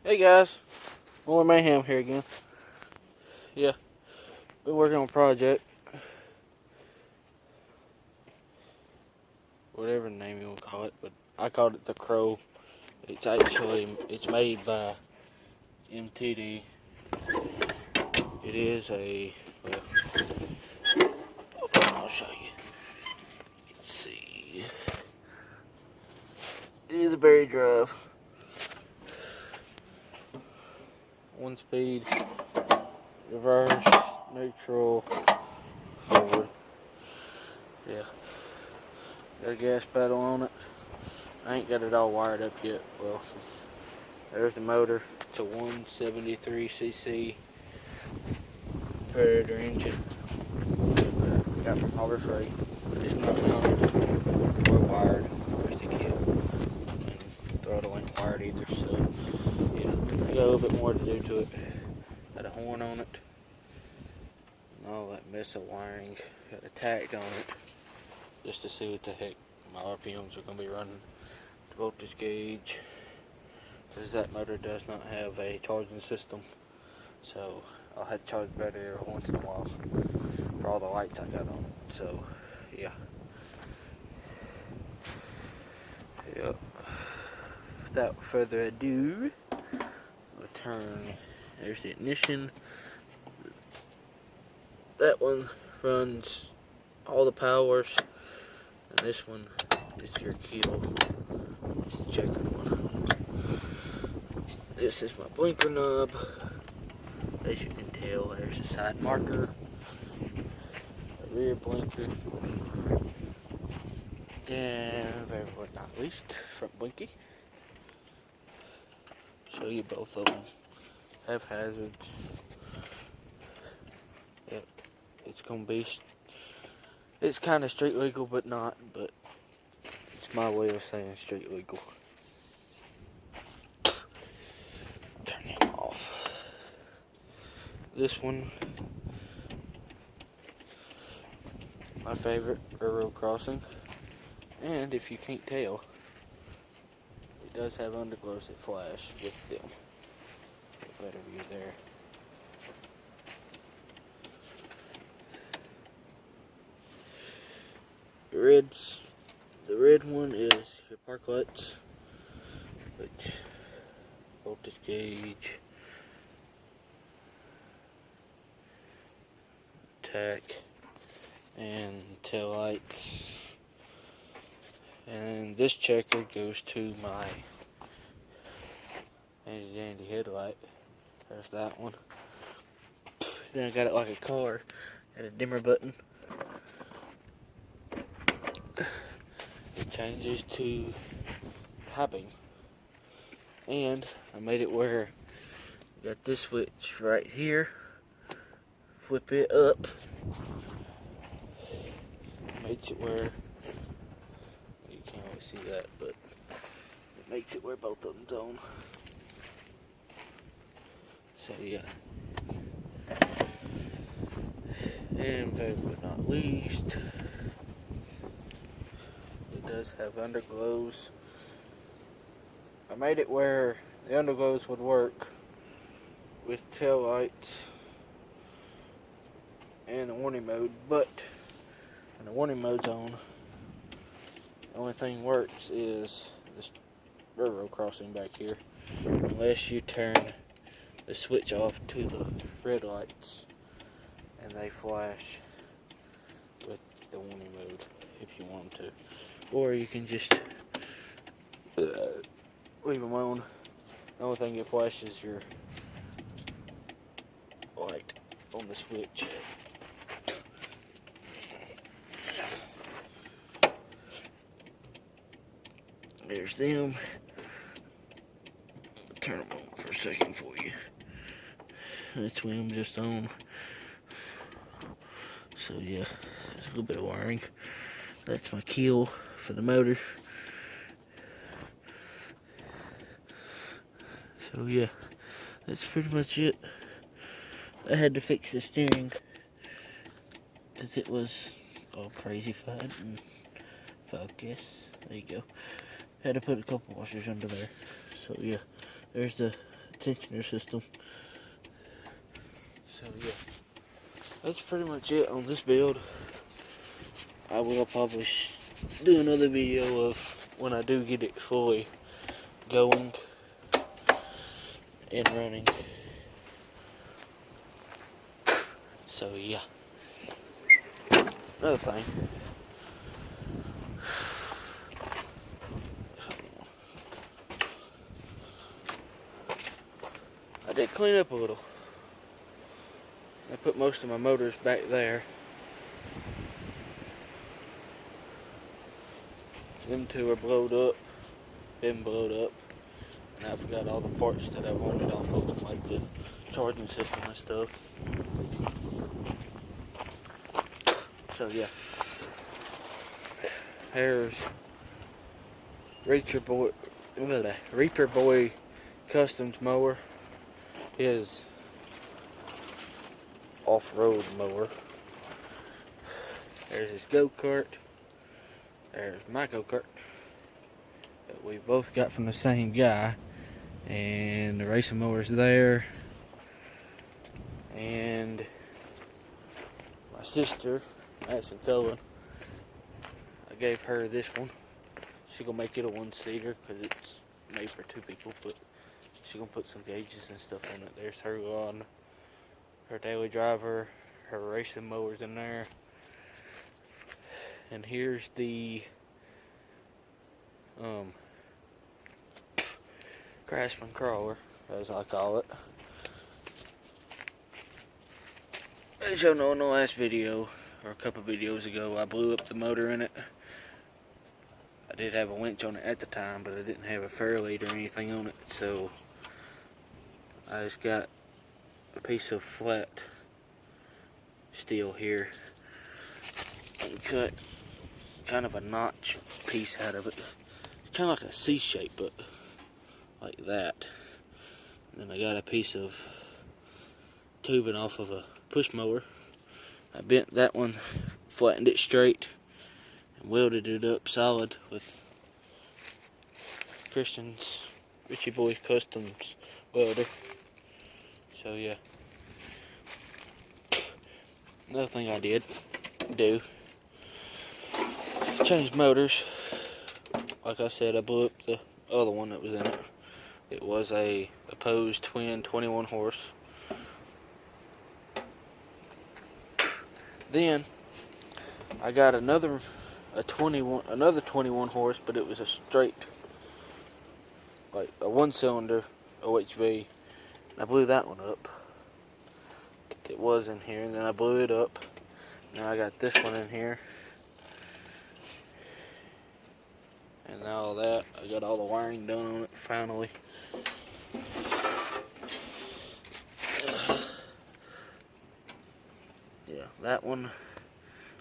Hey guys, more mayhem here again. Yeah, been working on a project, whatever name you want to call it, but I called it the Crow. It's made by MTD. It is I'll show you. You can see. It is a berry drive. 1 speed, reverse, neutral, forward. Yeah. Got a gas pedal on it. I ain't got it all wired up yet. Well, there's the motor. It's a 173cc Predator engine. Got from Harbor Freight. It's not mounted or wired. There's the kit. And throttle ain't wired either, so yeah. I got a little bit more to do to it. Got a horn on it. And all that mess of wiring. Got a tag on it. Just to see what the heck my RPMs are going to be running. The voltage gauge. Because that motor does not have a charging system. So I'll have to charge the battery every once in a while for all the lights I got on it. So yeah. Yep. Without further ado, I'll turn. There's the ignition. That one runs all the powers, and this one is your keel. Just check that one. This is my blinker knob. As you can tell, there's a side marker, a rear blinker, and very but not least, front blinky. Show you both of them. Have hazards. Yep, it's gonna be. It's kind of street legal, but not. But it's my way of saying street legal. Turn him off. This one, my favorite railroad crossing. And if you can't tell, it does have underglows that flash with them. Get a better view there. The red one is your park lights, which voltage gauge, tack, and tail lights. And this checker goes to my handy dandy headlight. There's that one. Then I got it like a car. Got a dimmer button. It changes to high beam. And I made it where you got this switch right here. Flip it up. Makes it where you can't always see that, but it makes it where both of them's on. So yeah. And last but not least, it does have underglows. I made it where the underglows would work with tail lights and the warning mode, but when the warning mode's on, the only thing works is this railroad crossing back here, unless you turn the switch off to the red lights and they flash with the warning mode if you want them to, or you can just leave them on. The only thing that flashes is your light on the switch. There's them. I'll turn them on for a second for you. That's when I'm just on. So yeah, there's a little bit of wiring. That's my keel for the motor. So yeah, that's pretty much it. I had to fix the steering because it was all crazy-fied and focus. There you go. Had to put a couple washers under there. So yeah, there's the tensioner system. So yeah, that's pretty much it on this build. I will probably do another video of when I do get it fully going and running. So yeah, another thing. I did clean up a little. I put most of my motors back there. Them two are blowed up, been blowed up, and I forgot all the parts that I wanted off of them, like the charging system and stuff. So yeah, there's Reaper Boy Customs mower. His off-road mower. There's his go-kart. There's my go-kart that we both got from the same guy. And the racing mower's there. And my sister, Madison Cullen, I gave her this one. She's gonna make it a one-seater because it's made for two people, but she's gonna put some gauges and stuff on it. There's her on her daily driver, her racing mowers in there. And here's the Craftsman crawler, as I call it. As y'all know in the last video, or a couple videos ago, I blew up the motor in it. I did have a winch on it at the time, but I didn't have a fairlead or anything on it, so I just got a piece of flat steel here and cut kind of a notch piece out of it. It's kind of like a C shape, but like that. And then I got a piece of tubing off of a push mower. I bent that one, flattened it straight, and welded it up solid with Richie Boy Customs welder. So yeah. Another thing I did do, changed motors. Like I said, I blew up the other one that was in it. It was a opposed twin 21 horse. Then I got another 21 horse, but it was a straight, like a one-cylinder OHV. And I blew that one up. It was in here, and then I blew it up. Now I got this one in here. And now all that, I got all the wiring done on it finally. Yeah, that one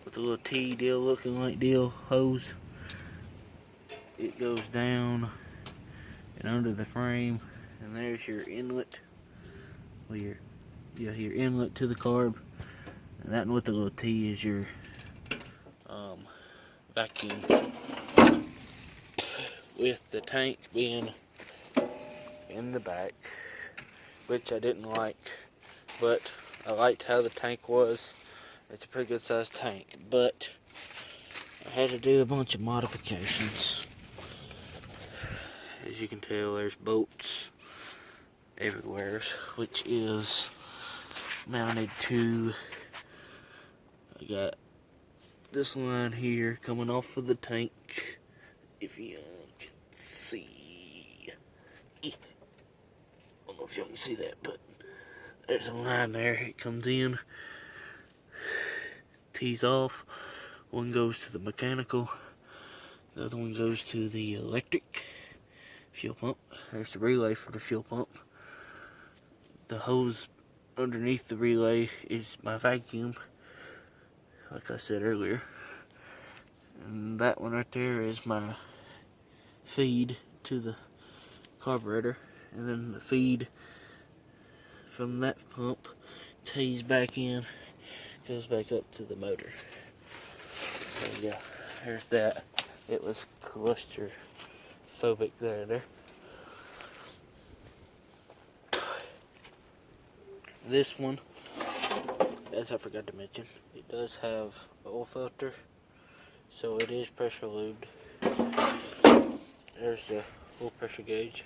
with the little T deal looking like deal hose. It goes down and under the frame, and there's your inlet. Well, your inlet to the carb, and that one with the little T is your vacuum. With the tank being in the back, which I didn't like, but I liked how the tank was. It's a pretty good sized tank, but I had to do a bunch of modifications. As you can tell, there's bolts everywhere, which is mounted to, I got this line here coming off of the tank, if you can see. I don't know if y'all can see that, but there's a line there. It comes in, tees off. One goes to the mechanical, the other one goes to the electric fuel pump. There's the relay for the fuel pump. The hose underneath the relay is my vacuum, like I said earlier. And that one right there is my feed to the carburetor. And then the feed from that pump tees back in, goes back up to the motor. So yeah, there's that. It was claustrophobic there. This one, as I forgot to mention, it does have an oil filter, so it is pressure lubed. There's the oil pressure gauge.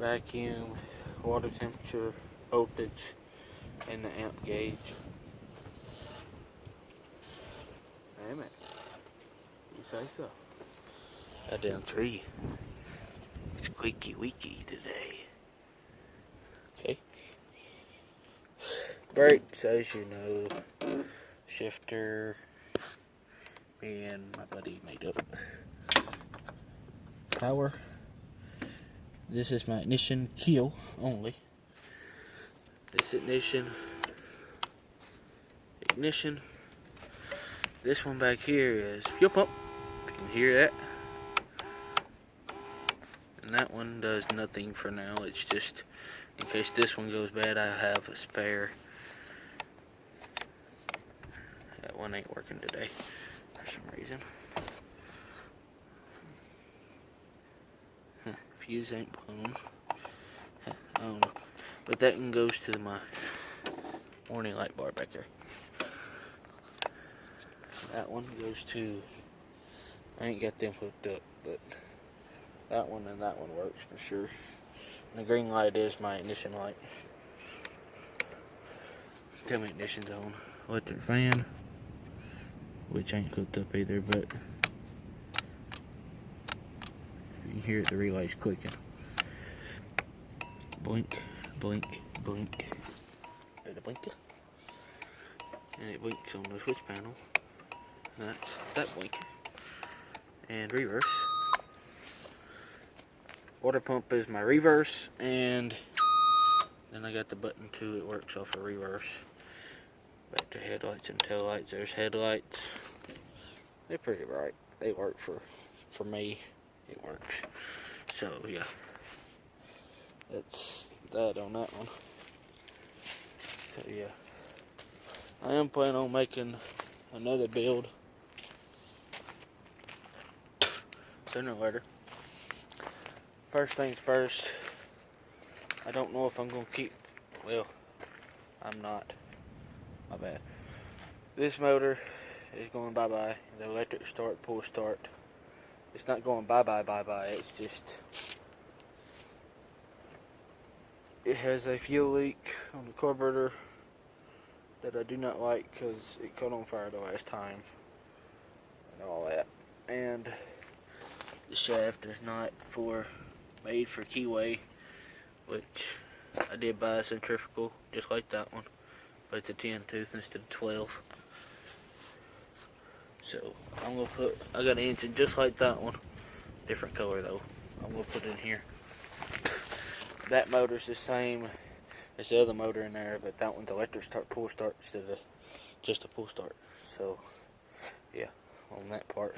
Vacuum, water temperature, voltage, and the amp gauge. Damn it. You say so. That damn tree. It's squeaky weaky today. Okay. Brakes, as you know. Shifter. Me and my buddy made up. Power. This is my ignition kill only. This ignition. This one back here is fuel pump. You can hear that. And that one does nothing for now. It's just in case this one goes bad, I have a spare. That one ain't working today for some reason. Fuse ain't blown. I don't know. But that one goes to my warning light bar back there. That one goes to, I ain't got them hooked up, but that one and that one works for sure. And the green light is my ignition light. Tell me ignition's on. Electric fan, which ain't hooked up either, but you can hear it, the relay's clicking. Blink, blink, blink. There's a blinker. And it blinks on the switch panel. That's that blinker. And reverse. Water pump is my reverse, and then I got the button too, it works off of reverse. Back to headlights and taillights. There's headlights. They're pretty bright. They work for me. It works. So yeah. That's that on that one. So yeah. I am planning on making another build sooner or later. First things first, I don't know if I'm going to keep, well, I'm not, my bad. This motor is going bye-bye, the electric start, pull start. It's not going bye-bye, it's just, it has a fuel leak on the carburetor that I do not like because it caught on fire the last time and all that. And the shaft is not made for keyway, which I did buy a centrifugal just like that one, but it's a 10 tooth instead of 12. So I'm gonna I got an engine just like that one, different color though. I'm gonna put in here. That motor's the same as the other motor in there, but that one's electric start, pull start instead of just a pull start. So yeah, on that part.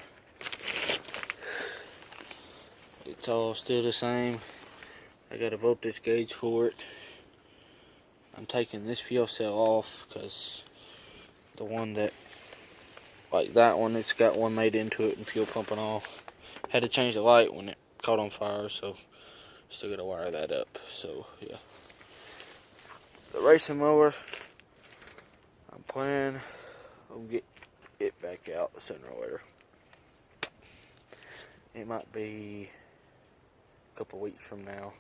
It's all still the same. I got a voltage gauge for it. I'm taking this fuel cell off because the one that, like that one, it's got one made into it and fuel pumping off. Had to change the light when it caught on fire, so still got to wire that up. So yeah. The racing mower, I'm planning on get it back out sooner or later. It might be couple weeks from now,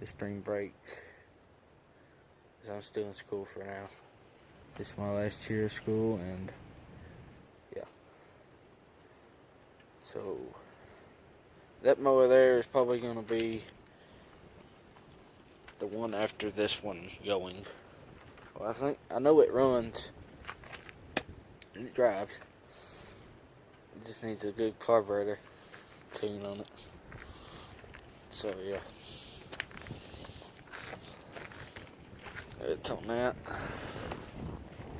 the spring break, because I'm still in school for now. This is my last year of school, and yeah. So that mower there is probably going to be the one after this one going. Well, I know it runs and it drives. It just needs a good carburetor tune on it. So yeah, it's on that.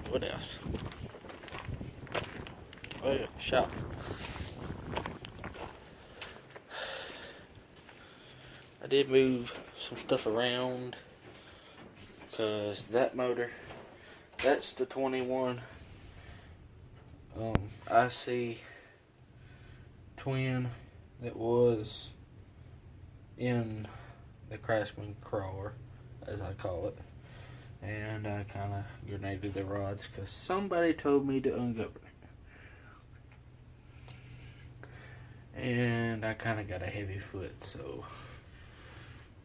What else? Oh yeah, shop. I did move some stuff around because that motor, that's the 21 IC twin that was in the Craftsman crawler, as I call it. And I kind of grenaded the rods because somebody told me to ungovern it. And I kind of got a heavy foot, so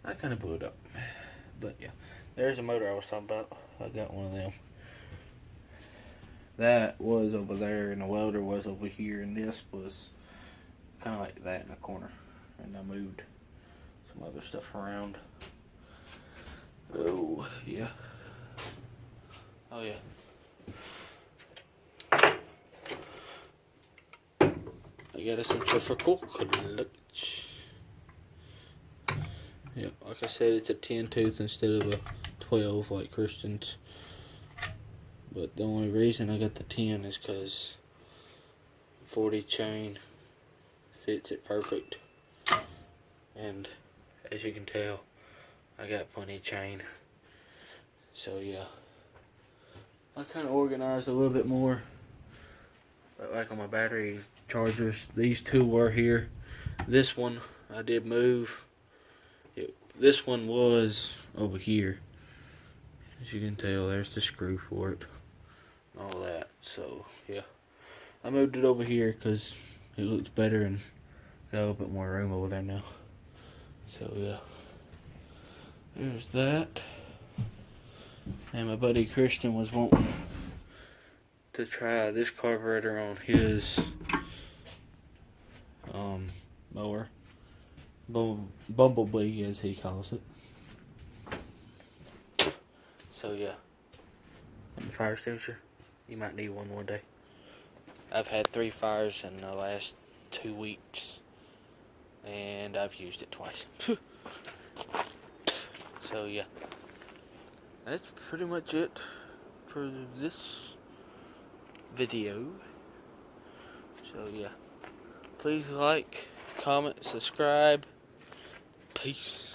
I kind of blew it up. But yeah, there's the motor I was talking about. I got one of them. That was over there, and the welder was over here, and this was kind of like that in the corner. And I moved some other stuff around. Oh, yeah. Oh, yeah. I got a centrifugal clutch. Yep, like I said, it's a 10 tooth instead of a 12 like Christian's. But the only reason I got the 10 is because 40 chain fits it perfect. And as you can tell, I got plenty of chain. So yeah, I kind of organized a little bit more. But like on my battery chargers, these two were here. This one I did move. This one was over here. As you can tell, there's the screw for it. All that. So yeah, I moved it over here because it looks better and got a little bit more room over there now. So yeah, there's that. And my buddy Christian was wanting to try this carburetor on his mower, Bumblebee as he calls it. So yeah, and the fire extinguisher, you might need one day. I've had 3 fires in the last 2 weeks, and I've used it twice. So yeah, that's pretty much it for this video. So yeah, please like, comment, subscribe. Peace.